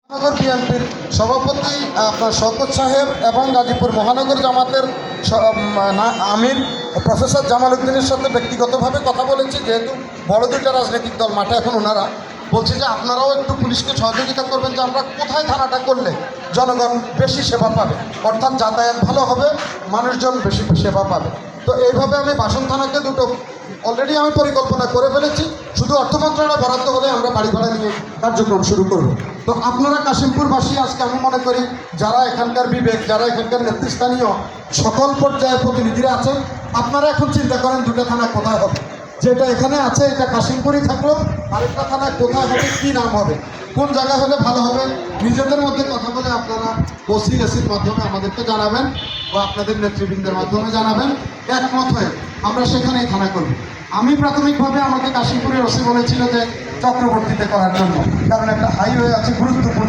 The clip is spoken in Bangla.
মহানগর বিএনপির সভাপতি আপনার শওকত সাহেব এবং গাজীপুর মহানগর জামাতের আমির প্রফেসর জামাল উদ্দিনের সাথে ব্যক্তিগতভাবে কথা বলেছি। যেহেতু বড় দুইটা রাজনৈতিক দল মাঠে এখন ওনারা বলছে যে আপনারাও একটু পুলিশকে সহযোগিতা করবেন, যে আমরা কোথায় থানাটা করলে জনগণ বেশি সেবা পাবে, অর্থাৎ যাতায়াত ভালো হবে, মানুষজন বেশি সেবা পাবে। তো এইভাবে আমি বাসন থানাকে দুটো অলরেডি আমি পরিকল্পনা করে ফেলেছি। শুধু অর্থ মন্ত্রণালয় বরাদ্দ হলে আমরা বাড়ি ভাড়া নিয়ে কার্যক্রম শুরু করব। তো আপনারা কাশিমপুরবাসী, আজকে আমি মনে করি যারা এখানকার বিবেক, যারা এখানকার নেতৃস্থানীয় সকল পর্যায়ের প্রতিনিধিরা আছেন, আপনারা এখন চিন্তা করেন দুটো থানা কোথায় হবে। যেটা এখানে আছে এটা কাশিমপুরই থাকলো, আরেকটা থানা কোথায় হবে, কী নাম হবে, কোন জায়গায় হলে ভালো হবে, নিজেদের মধ্যে কথা বলে আপনারা ওসি এসির মাধ্যমে আমাদেরকে জানাবেন বা আপনাদের নেতৃবৃন্দের মাধ্যমে জানাবেন। একমত হয়ে আমরা সেখানেই থানা করব। আমি প্রাথমিকভাবে আমাকে কাশিমপুরের ওসি বলেছিল যে চক্রবর্তীতে করার জন্য, কারণ একটা হাইওয়ে আছে গুরুত্বপূর্ণ।